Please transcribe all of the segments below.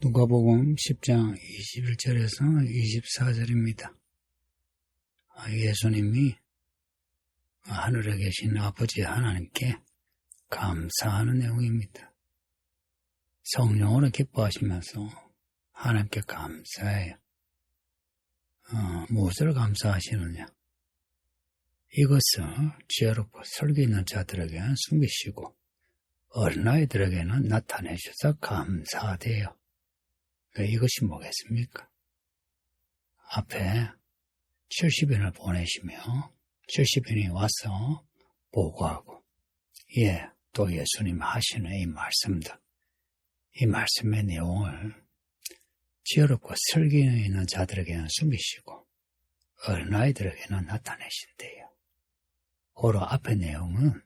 누가복음 10장 21절에서 24절입니다. 예수님이 하늘에 계신 아버지 하나님께 감사하는 내용입니다. 성령으로 기뻐하시면서 하나님께 감사해요. 무엇을 감사하시느냐? 이것을 지혜롭고 설교 있는 자들에게 숨기시고 어린아이들에게는 나타내셔서 감사하대요. 이것이 뭐겠습니까? 앞에 70인을 보내시며 70인이 와서 보고하고 또 예수님 하시는 이 말씀들, 이 말씀의 내용을 지혜롭고 설교 있는 자들에게는 숨기시고 어린아이들에게는 나타내신대요. 고로 앞의 내용은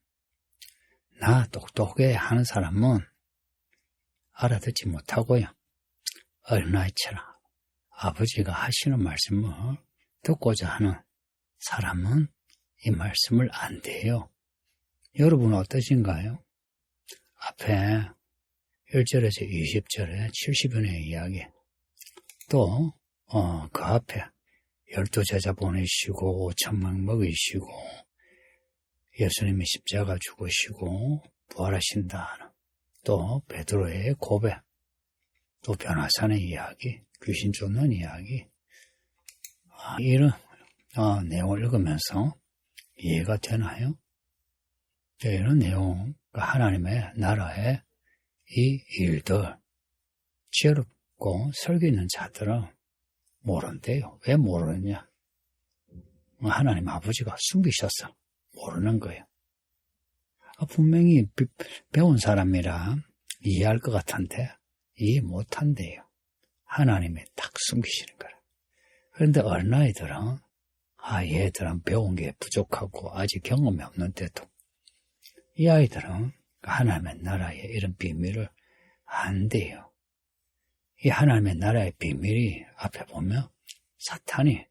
나 똑똑해 하는 사람은 알아듣지 못하고요. 어린아이처럼 아버지가 하시는 말씀을 듣고자 하는 사람은 이 말씀을 안 돼요. 여러분은 어떠신가요? 앞에 1절에서 20절에 70인의 이야기, 또 그 앞에 12제자 보내시고 5,000명 먹이시고 예수님이 십자가 죽으시고 부활하신다 하는, 또 베드로의 고백, 또 변화산의 이야기, 귀신 쫓는 이야기, 이런 내용을 읽으면서 이해가 되나요? 이런 내용, 하나님의 나라의 이 일들, 지혜롭고 설교 있는 자들은 모른대요. 왜 모르느냐? 하나님 아버지가 숨기셔서 모르는 거예요. 분명히 배운 사람이라 이해할 것 같은데 이해 못한대요. 하나님이 딱 숨기시는 거라. 그런데 어린아이들은 얘들은 배운 게 부족하고 아직 경험이 없는데도 이 아이들은 하나님의 나라의 이런 비밀을 안대요. 이 하나님의 나라의 비밀이 앞에 보면 사탄이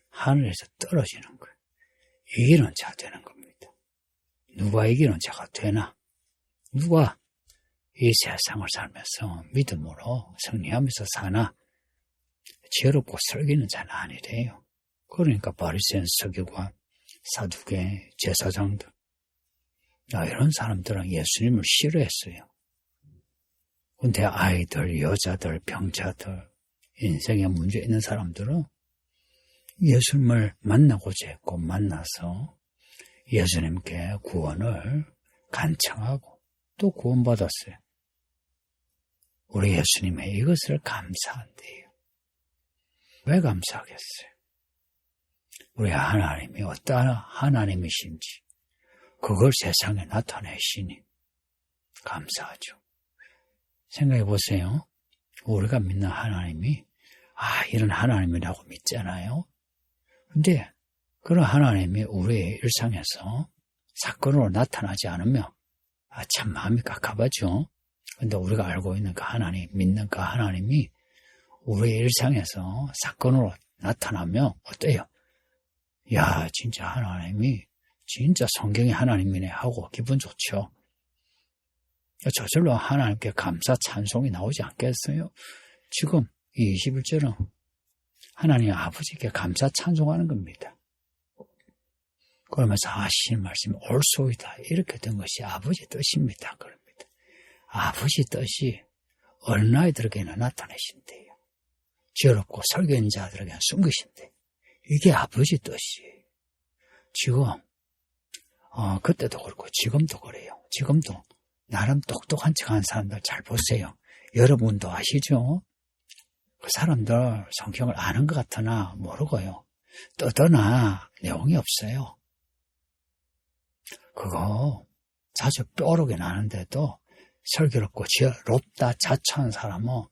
하늘에서 떨어지는 거예요. 이기는 자 되는 겁니다. 누가 이기는 자가 되나? 누가 이 세상을 살면서 믿음으로 승리하면서 사나? 지혜롭고 설기는 자는 아니래요. 그러니까 바리새인, 서기관, 사두개, 제사장들, 이런 사람들은 예수님을 싫어했어요. 근데 아이들, 여자들, 병자들, 인생에 문제 있는 사람들은 예수님을 만나고자 했고 만나서 예수님께 구원을 간청하고 또 구원받았어요. 우리 예수님의 이것을 감사한대요. 왜 감사하겠어요? 우리 하나님이 어떠한 하나님이신지 그걸 세상에 나타내시니 감사하죠. 생각해 보세요. 우리가 믿는 하나님이 이런 하나님이라고 믿잖아요. 근데 그런 하나님이 우리의 일상에서 사건으로 나타나지 않으면 참 마음이 깝깝하죠. 근데 우리가 알고 있는 그 하나님, 믿는 그 하나님이 우리의 일상에서 사건으로 나타나면 어때요? 진짜 하나님이 진짜 성경의 하나님이네 하고 기분 좋죠. 저절로 하나님께 감사 찬송이 나오지 않겠어요? 지금 이 21절은 하나님 아버지께 감사 찬송하는 겁니다. 그러면서 하시는 말씀이 옳소이다 이렇게 된 것이 아버지 뜻입니다. 그럽니다. 아버지 뜻이 어린아이들에게는 나타내신대요. 지혜롭고 설교인 자들에게는 숨기신대요. 이게 아버지 뜻이에요. 지금 그때도 그렇고 지금도 그래요. 지금도 나름 똑똑한 척하는 사람들 잘 보세요. 여러분도 아시죠? 그 사람들 성경을 아는 것 같으나 모르고요. 떠드나 내용이 없어요. 그거 자주 뾰루게 나는데도 설교롭고 지혜롭다 자처한 사람은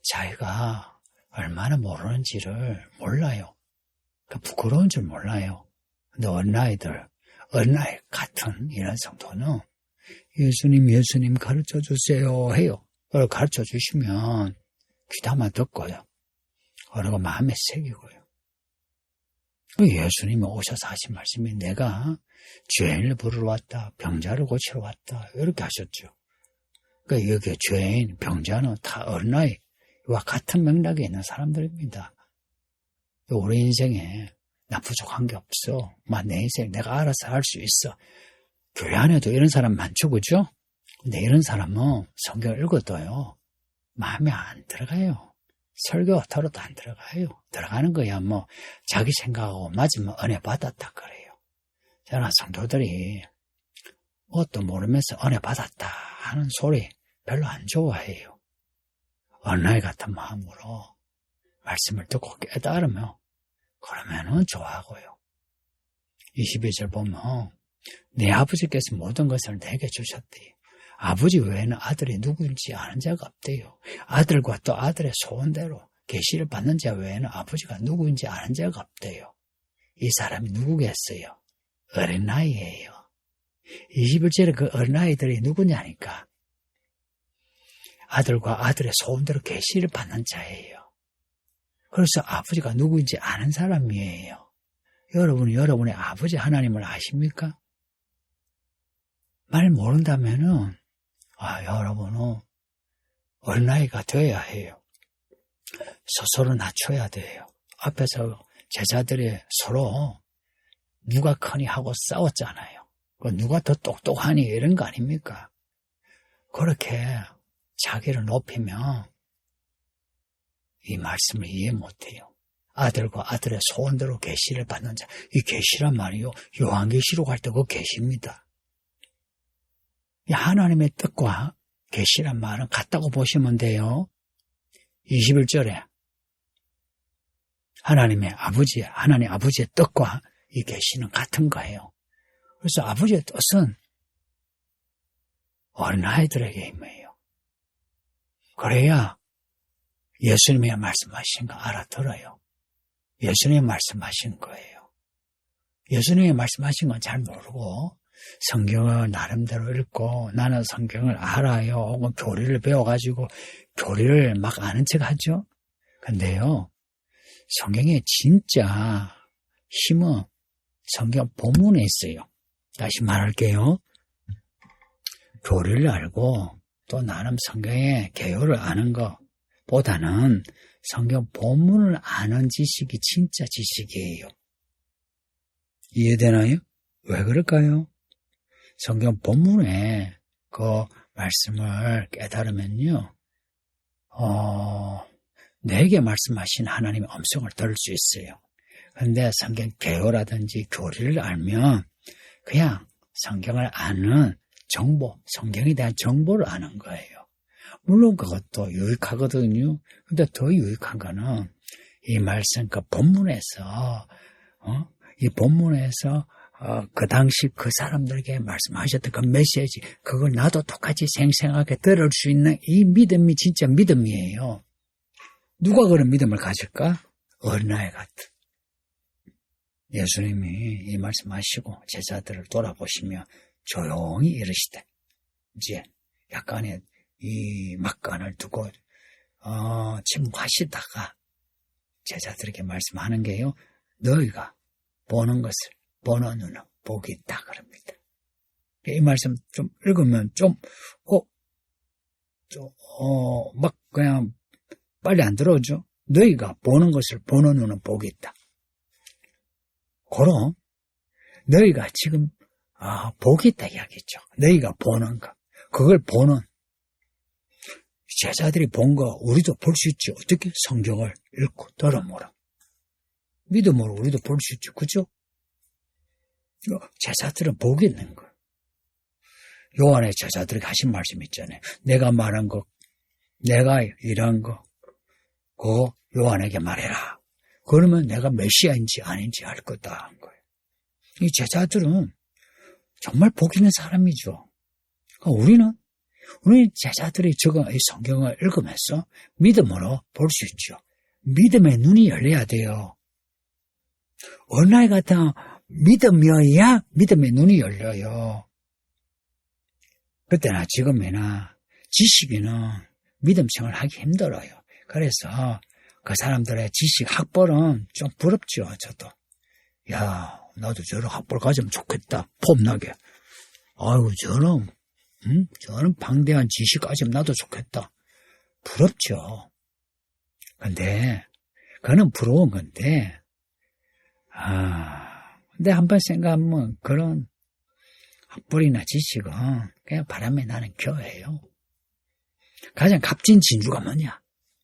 자기가 얼마나 모르는지를 몰라요. 부끄러운 줄 몰라요. 근데 어린아이 같은 이런 성도는 예수님 가르쳐 주세요 해요. 그걸 가르쳐 주시면 귀담아 듣고요. 그리고 마음에 새기고요. 예수님이 오셔서 하신 말씀이 내가 죄인을 부르러 왔다, 병자를 고치러 왔다 이렇게 하셨죠. 그러니까 여기 죄인, 병자는 다 어린아이 이와 같은 맥락에 있는 사람들입니다. 우리 인생에 나 부족한 게 없어. 내 인생 내가 알아서 할 수 있어. 교회 안에도 이런 사람 많죠, 그죠? 근데 이런 사람은 성경을 읽어도요, 마음에 안 들어가요. 설교 들어도 안 들어가요. 들어가는 거야, 자기 생각하고 맞으면 은혜 받았다 그래요. 저는 성도들이 뭣도 모르면서 은혜 받았다 하는 소리 별로 안 좋아해요. 어린아이 같은 마음으로 말씀을 듣고 깨달으면 그러면은 좋아하고요. 22절 보면 내 아버지께서 모든 것을 내게 주셨대요. 아버지 외에는 아들이 누구인지 아는 자가 없대요. 아들과 또 아들의 소원대로 계시를 받는 자 외에는 아버지가 누구인지 아는 자가 없대요. 이 사람이 누구겠어요? 어린아이예요. 21절에 그 어린아이들이 누구냐니까 아들과 아들의 소원대로 계시를 받는 자예요. 그래서 아버지가 누구인지 아는 사람이에요. 여러분이 여러분의 아버지 하나님을 아십니까? 말 모른다면은 여러분은 어린아이가 되어야 해요. 스스로 낮춰야 돼요. 앞에서 제자들이 서로 누가 크니 하고 싸웠잖아요. 누가 더 똑똑하니 이런 거 아닙니까? 그렇게 자기를 높이면 이 말씀을 이해 못해요. 아들과 아들의 소원대로 계시를 받는 자. 이 계시란 말이요. 요한계시록 할 때 그 계시입니다. 이 하나님의 뜻과 계시란 말은 같다고 보시면 돼요. 21절에 하나님 아버지의 뜻과 이 계시는 같은 거예요. 그래서 아버지의 뜻은 어린아이들에게 임해요. 그래야 예수님이 말씀하신 거 알아들어요. 예수님이 말씀하신 거예요. 예수님이 말씀하신 건 잘 모르고 성경을 나름대로 읽고 나는 성경을 알아요. 혹은 교리를 배워가지고 교리를 막 아는 척 하죠. 근데요, 성경에 진짜 힘은 성경 본문에 있어요. 다시 말할게요. 교리를 알고 또 나름 성경의 개요를 아는 것보다는 성경 본문을 아는 지식이 진짜 지식이에요. 이해되나요? 왜 그럴까요? 성경 본문에 그 말씀을 깨달으면요, 내게 말씀하신 하나님의 음성을 들을 수 있어요. 그런데 성경 개요라든지 교리를 알면 그냥 성경을 아는 정보, 성경에 대한 정보를 아는 거예요. 물론 그것도 유익하거든요. 근데 더 유익한 거는 이 말씀 그 본문에서 이 본문에서 그 당시 그 사람들에게 말씀하셨던 그 메시지, 그걸 나도 똑같이 생생하게 들을 수 있는 이 믿음이 진짜 믿음이에요. 누가 그런 믿음을 가질까? 어린아이 같은. 예수님이 이 말씀하시고 제자들을 돌아보시며 조용히 이르시되, 이제 약간의 이 막간을 두고 침묵하시다가 제자들에게 말씀하는 게요, 너희가 보는 것을 보는 눈은 복이 있다 그럽니다. 이 말씀 좀 읽으면 막 그냥 빨리 안 들어오죠. 너희가 보는 것을 보는 눈은 복이 있다. 그럼 너희가 지금 복이 있다 이야기죠. 너희가 보는 것, 그걸 보는 제자들이 본 거 우리도 볼 수 있죠. 어떻게? 성경을 읽고 들음으로, 믿음으로 우리도 볼 수 있죠. 그죠? 제자들은 복이 있는 거예요. 요한의 제자들에게 하신 말씀 있잖아요. 내가 말한 거, 내가 일한 거, 그거 요한에게 말해라. 그러면 내가 메시아인지 아닌지 알 거다 한 거예요. 이 제자들은 정말 복 있는 사람이죠. 그러니까 우리 제자들이 적은 이 성경을 읽으면서 믿음으로 볼 수 있죠. 믿음의 눈이 열려야 돼요. 어린아이 같은 믿음이어야 믿음의 눈이 열려요. 그때나 지금이나 지식인은 믿음생활을 하기 힘들어요. 그래서 그 사람들의 지식 학벌은 좀 부럽죠. 저도. 야, 나도 저런 학벌 가지면 좋겠다. 폼나게. 아유, 저런 방대한 지식 가지면 나도 좋겠다. 부럽죠. 근데 그거는 부러운 건데 근데 한번 생각하면 그런 학벌이나 지식은 그냥 바람에 나는 교회예요. 가장 값진 진주가 뭐냐?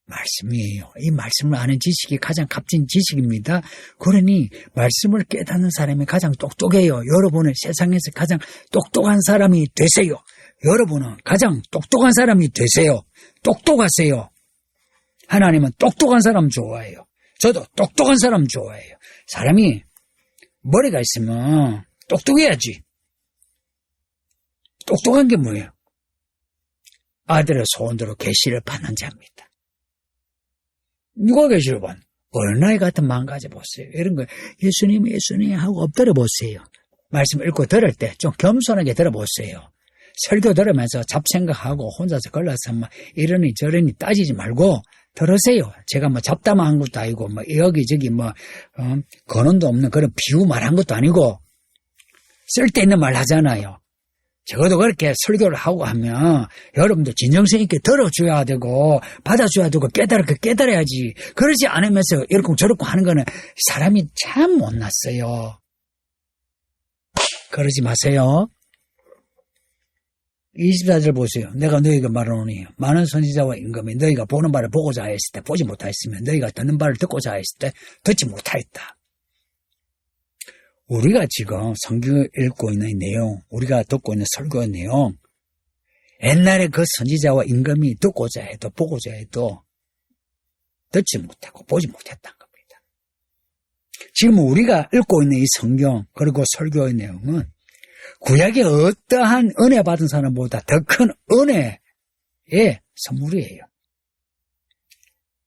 말씀이에요. 이 말씀을 아는 지식이 가장 값진 지식입니다. 그러니 말씀을 깨닫는 사람이 가장 똑똑해요. 여러분은 세상에서 가장 똑똑한 사람이 되세요. 여러분은 가장 똑똑한 사람이 되세요. 똑똑하세요. 하나님은 똑똑한 사람 좋아해요. 저도 똑똑한 사람 좋아해요. 사람이 머리가 있으면 똑똑해야지. 똑똑한 게 뭐예요? 아들의 소원대로 계시를 받는 자입니다. 누가 계시를 받는? 어린아이 같은 마음 가져보세요. 이런 거 예수님 하고 엎드려 보세요. 말씀 읽고 들을 때 좀 겸손하게 들어보세요. 설교 들으면서 잡생각하고 혼자서 걸러서 뭐 이러니 저러니 따지지 말고 들으세요. 제가 뭐 잡담한 것도 아니고 뭐 여기저기 뭐 근원도 없는 그런 비유 말한 것도 아니고 쓸데있는 말 하잖아요. 적어도 그렇게 설교를 하고 하면 여러분도 진정성 있게 들어줘야 되고 받아줘야 되고 깨달아야지. 그러지 않으면서 이렇고 저렇고 하는 거는 사람이 참 못났어요. 그러지 마세요. 24절 보세요. 내가 너희가 말하노니 많은 선지자와 임금이 너희가 보는 바를 보고자 하였을 때 보지 못하였으며 너희가 듣는 바를 듣고자 하였을 때 듣지 못하였다. 우리가 지금 성경을 읽고 있는 내용, 우리가 듣고 있는 설교의 내용, 옛날에 그 선지자와 임금이 듣고자 해도 보고자 해도 듣지 못하고 보지 못했다는 겁니다. 지금 우리가 읽고 있는 이 성경 그리고 설교의 내용은 구약의 어떠한 은혜 받은 사람보다 더 큰 은혜의 선물이에요.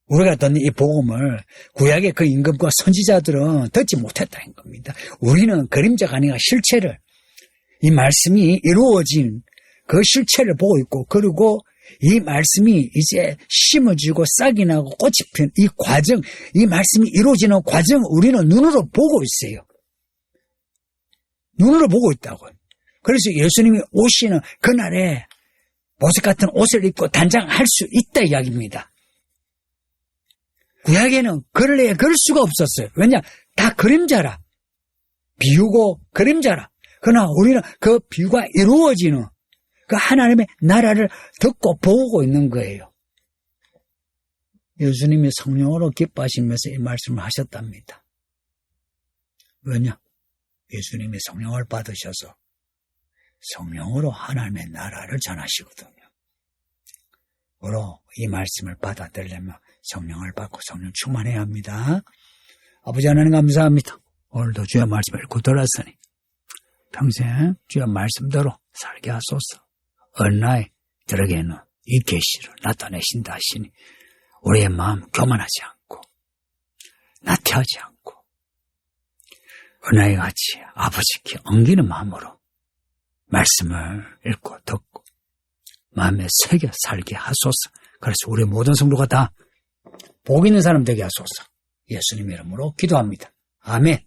우리가 듣는 이 복음을 구약의 그 임금과 선지자들은 듣지 못했다는 겁니다. 우리는 그림자가 아니라 실체를, 이 말씀이 이루어진 그 실체를 보고 있고, 그리고 이 말씀이 이제 심어지고 싹이 나고 꽃이 핀 이 과정, 이 말씀이 이루어지는 과정을 우리는 눈으로 보고 있어요. 눈으로 보고 있다고요. 그래서 예수님이 오시는 그날에 보석 같은 옷을 입고 단장할 수 있다 이야기입니다. 구약에는 그럴 수가 없었어요. 왜냐? 다 그림자라. 비유고 그림자라. 그러나 우리는 그 비유가 이루어지는 그 하나님의 나라를 듣고 보고 있는 거예요. 예수님이 성령으로 기뻐하시면서 이 말씀을 하셨답니다. 왜냐? 예수님이 성령을 받으셔서 성령으로 하나님의 나라를 전하시거든요. 그러 이 말씀을 받아들이려면 성령을 받고 성령 충만해야 합니다. 아버지 하나님 감사합니다. 오늘도 주의 말씀을 읽고 들었으니 평생 주의 말씀대로 살게 하소서. 어느 날 들에게는 이 계시를 나타내신다 하시니 우리의 마음 교만하지 않고 나태하지 않고 은하의 같이 아버지께 엉기는 마음으로 말씀을 읽고 듣고 마음에 새겨 살게 하소서. 그래서 우리 모든 성도가 다 복 있는 사람 되게 하소서. 예수님 이름으로 기도합니다. 아멘.